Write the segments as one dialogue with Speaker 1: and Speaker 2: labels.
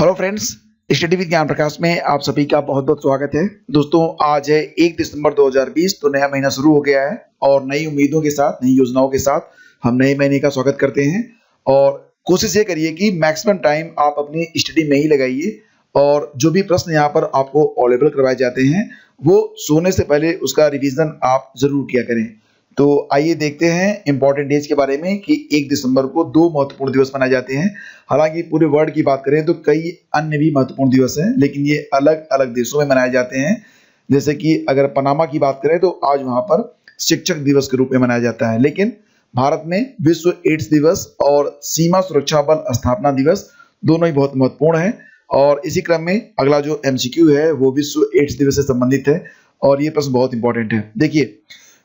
Speaker 1: Hello friends, study with ज्ञान प्रकाश में आप सभी का बहुत बहुत स्वागत है। दोस्तों, आज है 1 दिसंबर 2020। तो नया महीना शुरू हो गया है और नई उम्मीदों के साथ, नई योजनाओं के साथ हम नए महीने का स्वागत करते हैं। और कोशिश ये करिए कि मैक्सिमम टाइम आप अपनी स्टडी में ही लगाइए और जो भी प्रश्न यहाँ पर आपको अवेलेबल करवाए जाते हैं वो सोने से पहले उसका रिवीजन आप जरूर किया करें। तो आइए देखते हैं इंपॉर्टेंट डेज के बारे में कि 1 दिसंबर को दो महत्वपूर्ण दिवस मनाए जाते हैं। हालांकि पूरे वर्ल्ड की बात करें तो कई अन्य भी महत्वपूर्ण दिवस हैं, लेकिन ये अलग अलग देशों में मनाए जाते हैं। जैसे कि अगर पनामा की बात करें तो आज वहां पर शिक्षक दिवस के रूप में मनाया जाता है, लेकिन भारत में विश्व एड्स दिवस और सीमा सुरक्षा बल स्थापना दिवस दोनों ही बहुत महत्वपूर्ण है। और इसी क्रम में अगला जो एमसीक्यू है वो विश्व एड्स दिवस से संबंधित है और ये प्रश्न बहुत इंपॉर्टेंट है। देखिए,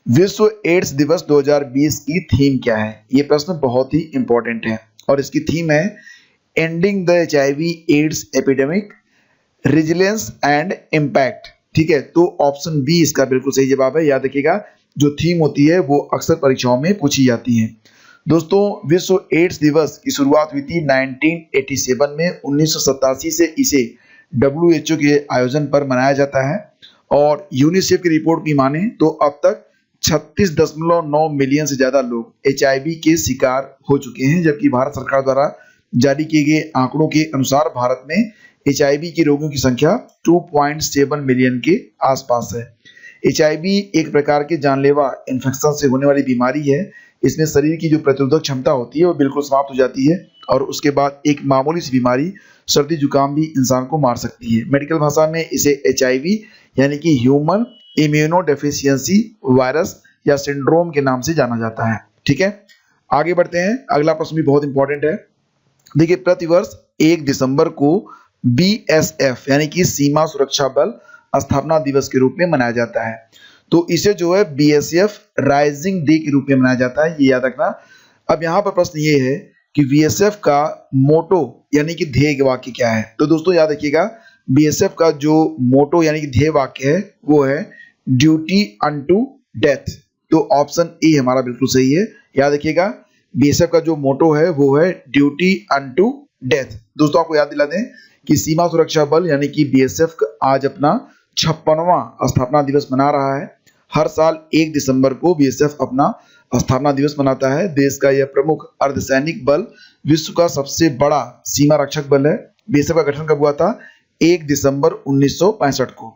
Speaker 1: विश्व एड्स दिवस 2020 की थीम क्या है? ये प्रश्न बहुत ही इंपॉर्टेंट है और इसकी थीम है ending the HIV AIDS epidemic, resilience and impact. ठीक है, तो ऑप्शन बी इसका बिल्कुल सही जवाब है। याद रखिएगा, जो थीम होती है वो अक्सर परीक्षाओं में पूछी जाती है। दोस्तों, विश्व एड्स दिवस की शुरुआत हुई थी 1987 में। 1987 से इसे WHO के आयोजन पर मनाया जाता है और यूनिसेफ की रिपोर्ट की माने तो अब तक 36.9 मिलियन से ज्यादा लोग एचआईवी के शिकार हो चुके हैं, जबकि भारत सरकार द्वारा जारी किए गए आंकड़ों के अनुसार भारत में एचआईवी के रोगियों की संख्या 2.7 मिलियन के आसपास है। एचआईवी एक प्रकार के जानलेवा इन्फेक्शन से होने वाली बीमारी है। इसमें शरीर की जो प्रतिरोधक क्षमता होती है वो बिल्कुल समाप्त हो जाती है और उसके बाद एक मामूली सी बीमारी, सर्दी जुकाम भी इंसान को मार सकती है। मेडिकल भाषा में इसे एचआईवी यानी कि ह्यूमन इम्यूनोडेफिशिएंसी वायरस या सिंड्रोम के नाम से जाना जाता है। ठीक है, आगे बढ़ते हैं। अगला प्रश्न भी बहुत इंपॉर्टेंट है। देखिए, प्रतिवर्ष 1 दिसंबर को बीएसएफ यानी कि सीमा सुरक्षा बल स्थापना दिवस के रूप में मनाया जाता है। तो इसे जो है बीएसएफ राइजिंग डे के रूप में मनाया जाता है, ये याद रखना। अब यहाँ पर प्रश्न ये है कि बीएसएफ का मोटो यानी कि ध्येय वाक्य क्या है? तो दोस्तों याद रखिएगा, बीएसएफ का जो मोटो यानी कि ध्येय वाक्य है वो है ड्यूटी अनटू डेथ। तो ऑप्शन ए हमारा बिल्कुल सही है। याद रखिएगा, बीएसएफ का जो मोटो है वो है ड्यूटी अनटू डेथ। दोस्तों, आपको याद दिला दें कि सीमा सुरक्षा बल यानी कि बीएसएफ आज अपना 56वां स्थापना दिवस मना रहा है। हर साल 1 दिसंबर को बीएसएफ अपना स्थापना दिवस मनाता है। देश का यह प्रमुख अर्धसैनिक बल विश्व का सबसे बड़ा सीमा रक्षक बल है। बीएसएफ का गठन कब हुआ था? 1 दिसंबर 1965 को।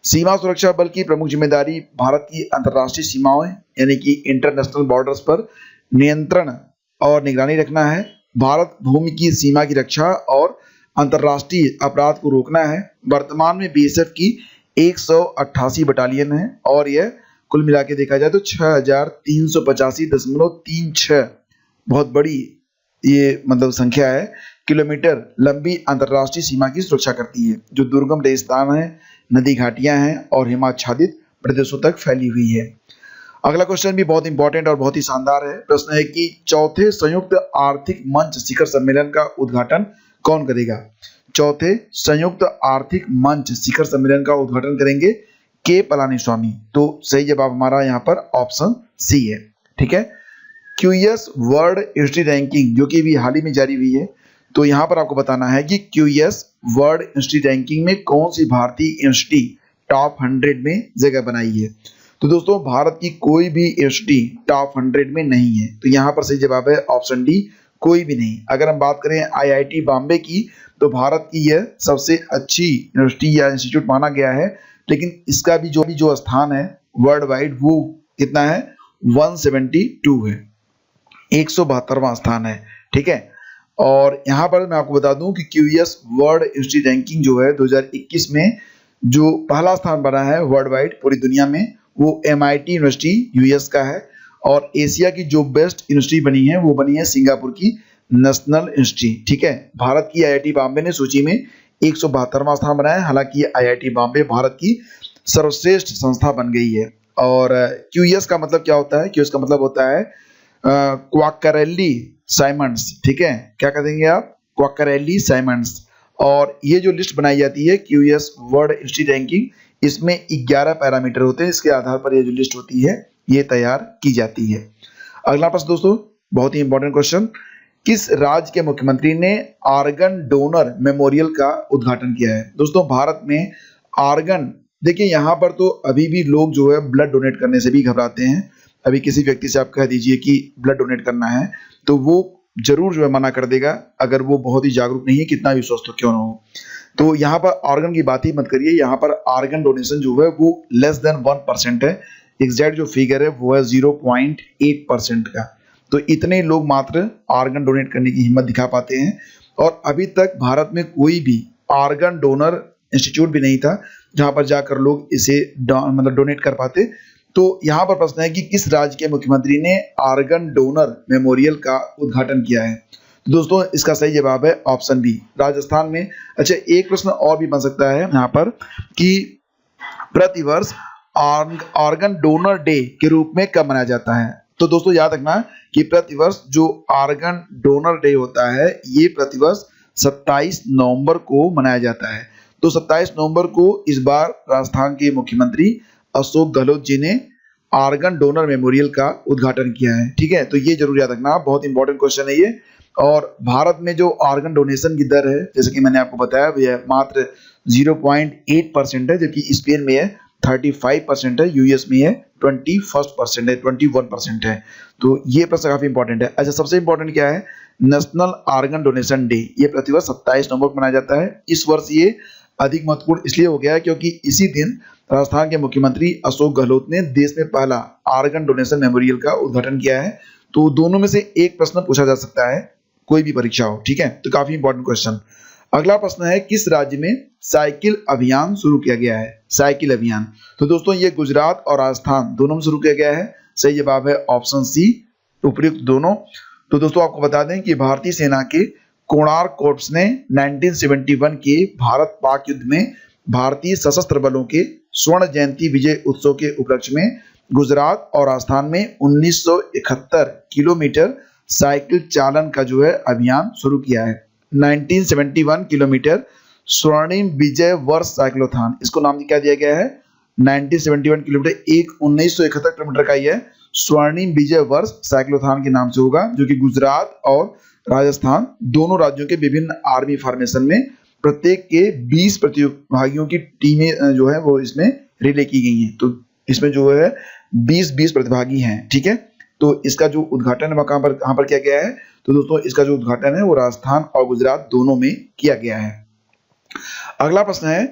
Speaker 1: सीमा सुरक्षा बल की प्रमुख जिम्मेदारी भारत की अंतर्राष्ट्रीय सीमाओं यानी कि इंटरनेशनल बॉर्डर्स पर नियंत्रण और निगरानी रखना है। भारत भूमि की सीमा की रक्षा और अंतर्राष्ट्रीय अपराध को रोकना है। वर्तमान में बीएसएफ की 188 बटालियन है और यह कुल मिला के देखा जाए तो 6385.36 बहुत बड़ी ये मतलब संख्या है, किलोमीटर लंबी अंतर्राष्ट्रीय सीमा की सुरक्षा करती है, जो दुर्गम रेगिस्तान है, नदी घाटियां हैं और हिमाच्छादित प्रदेशों तक फैली हुई है। अगला क्वेश्चन भी बहुत इंपॉर्टेंट और बहुत ही शानदार है। प्रश्न है कि चौथे संयुक्त आर्थिक मंच शिखर सम्मेलन का उद्घाटन कौन करेगा? चौथे संयुक्त आर्थिक मंच शिखर सम्मेलन का उद्घाटन करेंगे के पलानीस्वामी। तो सही जवाब हमारा यहाँ पर ऑप्शन सी है। ठीक है, क्यूएस वर्ल्ड इंस्टी रैंकिंग जो कि अभी हाल ही में जारी हुई है, तो यहाँ पर आपको बताना है कि क्यूएस वर्ल्ड इंस्टी रैंकिंग में कौन सी भारतीय इंस्टी टॉप 100 में जगह बनाई है। तो दोस्तों, भारत की कोई भी इंस्टी टॉप 100 में नहीं है, तो यहाँ पर सही जवाब है ऑप्शन डी, कोई भी नहीं। अगर हम बात करें आईआईटी बॉम्बे की, तो भारत की यह सबसे अच्छी यूनिवर्सिटी या इंस्टीट्यूट माना गया है, लेकिन इसका भी जो स्थान है वर्ल्ड वाइड वो कितना है? 172 है, 172वां स्थान है। ठीक है, और यहाँ पर मैं आपको बता दूं कि क्यूएस वर्ल्ड इंस्टी रैंकिंग जो है 2021 में जो पहला स्थान बना है वर्ल्ड वाइड पूरी दुनिया में, वो एमआईटी यूनिवर्सिटी यूएस का है। और एशिया की जो बेस्ट यूनिवर्सिटी बनी है वो बनी है सिंगापुर की नेशनल इंस्टीट्यूट। ठीक है, भारत की आईआईटी बॉम्बे ने सूची में 172वां स्थान बनाया है। हालांकि आईआईटी बॉम्बे भारत की सर्वश्रेष्ठ संस्था बन गई है। और क्यूएस का मतलब क्या होता है? क्यूएस का मतलब होता है क्वाक्करेली साइमंड्स। ठीक है, क्या कहेंगे आप? क्वाक्करेली साइमंड्स। और ये जो लिस्ट बनाई जाती है क्यूएस वर्ल्ड इंस्टी रैंकिंग, इसमें 11 पैरामीटर होते हैं। इसके आधार पर ये जो लिस्ट होती है ये तैयार की जाती है। अगला प्रश्न दोस्तों, बहुत ही इंपॉर्टेंट क्वेश्चन, किस राज्य के मुख्यमंत्री ने आर्गन डोनर मेमोरियल का उद्घाटन किया है? दोस्तों भारत में आर्गन, देखिए यहाँ पर तो अभी भी लोग जो है ब्लड डोनेट करने से भी घबराते हैं। अभी किसी व्यक्ति से आप कह दीजिए कि ब्लड डोनेट करना है तो वो जरूर जो है मना कर देगा, अगर वो बहुत ही जागरूक नहीं है, कितना भी स्वस्थ क्यों ना हो। तो यहाँ पर आर्गन की बात ही मत करिए, यहाँ पर आर्गन डोनेशन जो है वो लेस देन 1% है। एग्जैक्ट जो फिगर है वो है 0.8% का। तो इतने लोग मात्र आर्गन डोनेट करने की हिम्मत दिखा पाते हैं, और अभी तक भारत में कोई भी आर्गन डोनर इंस्टीट्यूट भी नहीं था जहां पर जाकर लोग इसे मतलब डोनेट कर पाते। तो यहाँ पर प्रश्न है कि किस राज्य के मुख्यमंत्री ने आर्गन डोनर मेमोरियल का उद्घाटन किया है? तो दोस्तों इसका सही जवाब है ऑप्शन बी, राजस्थान में। अच्छा, एक प्रश्न और भी बन सकता है यहाँ पर कि प्रतिवर्ष आर्गन डोनर डे के रूप में कब मनाया जाता है? तो दोस्तों याद रखना कि प्रतिवर्ष जो आर्गन डोनर डे होता है ये प्रतिवर्ष 27 नवंबर को मनाया जाता है। तो 27 नवंबर को इस बार राजस्थान के मुख्यमंत्री अशोक गहलोत जी ने आर्गन डोनर मेमोरियल का उद्घाटन किया है। ठीक है, तो ये जरूर याद रखना, बहुत इंपॉर्टेंट क्वेश्चन है ये। और भारत में जो आर्गन डोनेशन की दर है, जैसे कि मैंने आपको बताया, यह मात्र 0.8% है, जबकि स्पेन में है 35% है, यूएस में है 21% है, 21% है। तो ये प्रश्न काफी इंपॉर्टेंट है। अच्छा, सबसे इंपॉर्टेंट क्या है? नेशनल आर्गन डोनेशन डे, ये प्रतिवर्ष 27 नवंबर को मनाया जाता है। इस वर्ष ये अधिक महत्वपूर्ण इसलिए हो गया है क्योंकि इसी दिन राजस्थान के मुख्यमंत्री अशोक गहलोत ने देश में पहला आर्गन डोनेशन मेमोरियल का उद्घाटन किया है। तो दोनों में से एक प्रश्न पूछा जा सकता है, कोई भी परीक्षा हो। ठीक है, तो काफी इंपॉर्टेंट क्वेश्चन। अगला प्रश्न है, किस राज्य में साइकिल अभियान शुरू किया गया है? साइकिल अभियान, तो दोस्तों ये गुजरात और राजस्थान दोनों में शुरू किया गया है। सही जवाब है ऑप्शन सी, उपयुक्त दोनों। तो दोस्तों आपको बता दें कि भारतीय सेना के कोणार्क कोर्प्स ने 1971 के भारत पाक युद्ध में भारतीय सशस्त्र बलों के स्वर्ण जयंती विजय उत्सव के उपलक्ष्य में गुजरात और राजस्थान में 1971 किलोमीटर साइकिल चालन का जो है अभियान शुरू किया है। 1971 किलोमीटर स्वर्णिम विजय वर्ष साइक्लोथॉन, इसको नाम क्या दिया गया है? 1971 किलोमीटर, 1971 किलोमीटर का यह स्वर्णिम विजय वर्ष साइक्लोथॉन के नाम से होगा, जो कि गुजरात और राजस्थान दोनों राज्यों के विभिन्न आर्मी फॉर्मेशन में प्रत्येक के 20 प्रतिभागियों की टीमें जो है वो इसमें रिले की गई हैं। तो इसमें जो है 20 प्रतिभागी हैं। ठीक है, तो इसका जो उद्घाटन है कहाँ पर किया गया है? तो दोस्तों इसका जो उद्घाटन है वो राजस्थान और गुजरात दोनों में किया गया है। अगला प्रश्न है,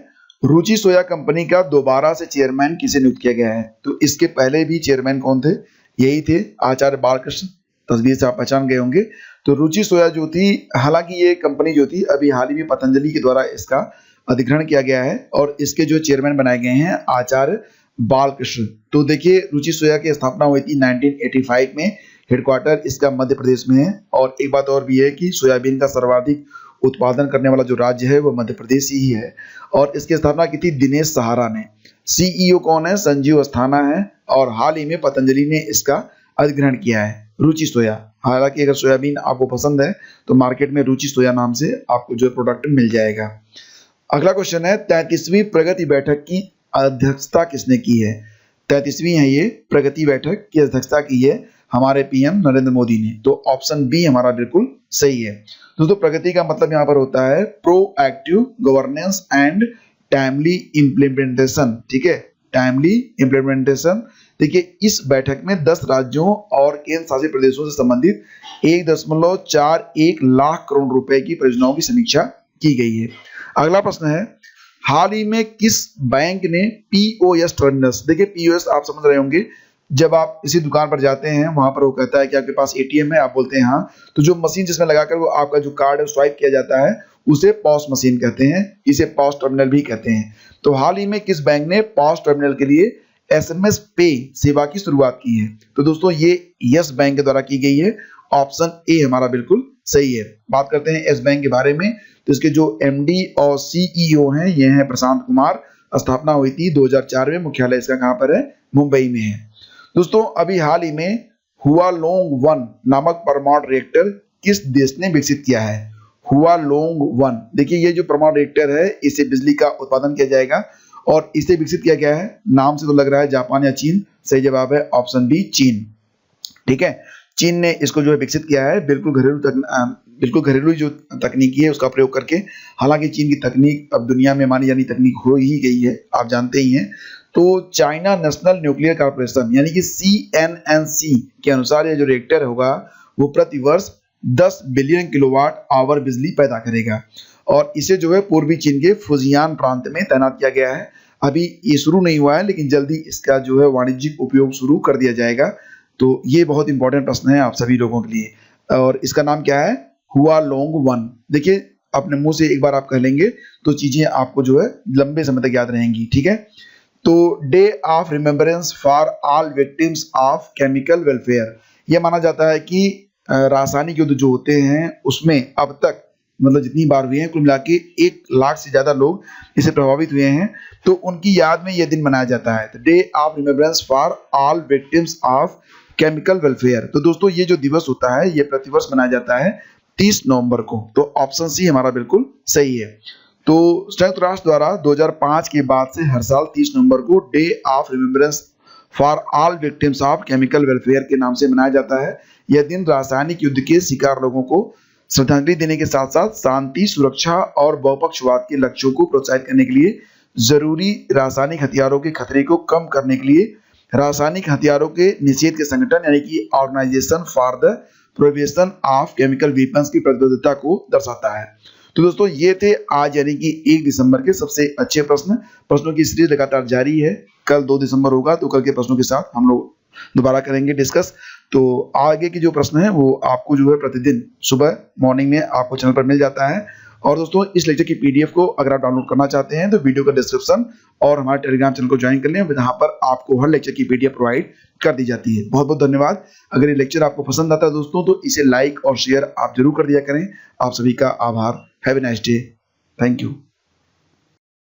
Speaker 1: रुचि सोया कंपनी का दोबारा से चेयरमैन किसे नियुक्त किया गया है? तो इसके पहले भी चेयरमैन कौन थे? यही थे आचार्य बालकृष्ण, तस्वीर से आप पहचान गए होंगे। तो रुचि सोया जो थी, हालांकि ये कंपनी जो थी अभी हाल ही में पतंजलि के द्वारा इसका अधिग्रहण किया गया है और इसके जो चेयरमैन बनाए गए हैं आचार्य बालकृष्ण। तो देखिए रुचि सोया की स्थापना हुई थी 1985 में, हेडक्वार्टर इसका मध्य प्रदेश में है। और एक बात और भी है कि सोयाबीन का सर्वाधिक उत्पादन करने वाला जो राज्य है वो मध्य प्रदेश ही है। और इसकी स्थापना की थी दिनेश सहारा ने। सीईओ कौन है? संजीव अस्थाना है। और हाल ही में पतंजलि ने इसका अधिग्रहण किया है रुचि सोया। हालांकि अगर सोयाबीन आपको पसंद है तो मार्केट में रुचि सोया नाम से आपको जो प्रोडक्ट मिल जाएगा। अगला क्वेश्चन है, 33वीं प्रगति बैठक की अध्यक्षता किसने की है? 33वीं है ये प्रगति बैठक की अध्यक्षता की है हमारे पीएम नरेंद्र मोदी ने। तो ऑप्शन बी हमारा बिल्कुल सही है। दोस्तों प्रगति का मतलब यहाँ पर होता है proactive governance and timely implementation. ठीक है, टाइमली इम्प्लीमेंटेशन। देखिए इस बैठक में 10 राज्यों और केंद्र शासित प्रदेशों से संबंधित 1.41 लाख करोड़ रुपए की परियोजनाओं की समीक्षा की गई है। अगला प्रश्न है, हाल ही में किस बैंक ने पीओएस टर्मिनल्स, देखिए पीओएस आप समझ रहे होंगे, जब आप किसी दुकान पर जाते हैं वहां पर वो कहता है कि आपके पास एटीएम है, आप बोलते हैं हाँ, तो जो मशीन जिसमें लगाकर वो आपका जो कार्ड है स्वाइप किया जाता है उसे पॉस मशीन कहते हैं, इसे पॉस टर्मिनल भी कहते हैं। तो हाल ही में किस बैंक ने पॉस टर्मिनल के लिए एसएमएस पे सेवा की शुरुआत की है? तो दोस्तों ये यस बैंक के द्वारा की गई है। ऑप्शन ए हमारा बिल्कुल सही है। बात करते हैं यस बैंक के बारे में, तो इसके जो एमडी और सीईओ हैं ये हैं प्रशांत कुमार। स्थापना हुई थी 2004 में, मुख्यालय इसका कहां पर है? मुंबई में है। दोस्तों अभी हाल ही में हुआलोंग 1 नामक परमाणु रिएक्टर किस देश ने विकसित किया है? हुआलोंग 1, देखिए ये जो परमाणु रिएक्टर है इसे बिजली का उत्पादन किया जाएगा और इसे विकसित किया गया है, नाम से तो लग रहा है जापान या चीन। सही जवाब है ऑप्शन बी चीन। ठीक है, चीन ने इसको जो है विकसित किया है, बिल्कुल घरेलू जो तकनीकी है उसका प्रयोग करके। हालांकि चीन की तकनीक अब दुनिया में मानी जानी तकनीक हो ही गई है, आप जानते ही हैं। तो चाइना नेशनल न्यूक्लियर कॉर्पोरेशन यानी कि CNNC के अनुसार ये जो रिएक्टर होगा वो प्रति वर्ष 10 बिलियन किलोवाट आवर बिजली पैदा करेगा और इसे जो है पूर्वी चीन के फुजियान प्रांत में तैनात किया गया है। अभी ये शुरू नहीं हुआ है, लेकिन जल्दी इसका जो है वाणिज्यिक उपयोग शुरू कर दिया जाएगा। तो ये बहुत इंपॉर्टेंट प्रश्न है आप सभी लोगों के लिए। और इसका नाम क्या है? हुआलोंग 1। देखिए, अपने मुंह से एक बार आप कह लेंगे तो चीजें आपको जो है लंबे समय तक याद रहेंगी, ठीक है। तो day of remembrance for all victims of chemical welfare, यह माना जाता है कि रासायनिक युद्ध जो होते हैं उसमें अब तक मतलब जितनी बार हुए हैं कुल मिला के 1 लाख से ज्यादा लोग इससे प्रभावित हुए हैं, तो उनकी याद में यह दिन मनाया जाता है। तो day of remembrance for all victims of chemical welfare. तो दोस्तों ये जो दिवस होता है ये प्रतिवर्ष मनाया जाता है 30 नवंबर को। तो ऑप्शन सी हमारा बिल्कुल सही है। तो संयुक्त राष्ट्र द्वारा 2005 के बाद से हर साल 30 नवंबर को day of remembrance for all victims of chemical welfare के नाम से मनाया जाता है। यह दिन रासायनिक युद्ध के शिकार लोगों को श्रद्धांजलि देने के साथ साथ शांति, सुरक्षा और बहुपक्षवाद के लक्ष्यों को प्रोत्साहित करने के लिए, जरूरी रासायनिक हथियारों के खतरे को कम करने के लिए, रासायनिक हथियारों के निषेध के संगठन यानी कि organisation for the prohibition of chemical weapons की प्रतिबद्धता को दर्शाता है। तो दोस्तों ये थे आज यानी कि 1 दिसंबर के सबसे अच्छे प्रश्न। प्रश्नों की सीरीज लगातार जारी है। कल 2 दिसंबर होगा तो कल के प्रश्नों के साथ हम लोग दोबारा करेंगे डिस्कस। तो आगे के जो प्रश्न है वो आपको जो है प्रतिदिन सुबह मॉर्निंग में आपको चैनल पर मिल जाता है। और दोस्तों इस लेक्चर की PDF को अगर आप डाउनलोड करना चाहते हैं तो वीडियो का डिस्क्रिप्शन और हमारे टेलीग्राम चैनल को ज्वाइन कर लें, जहां पर आपको हर लेक्चर की PDF प्रोवाइड कर दी जाती है। बहुत बहुत धन्यवाद। अगर ये लेक्चर आपको पसंद आता है दोस्तों तो इसे लाइक और शेयर आप जरूर कर दिया करें। आप सभी का आभार। Have a nice day. Thank you.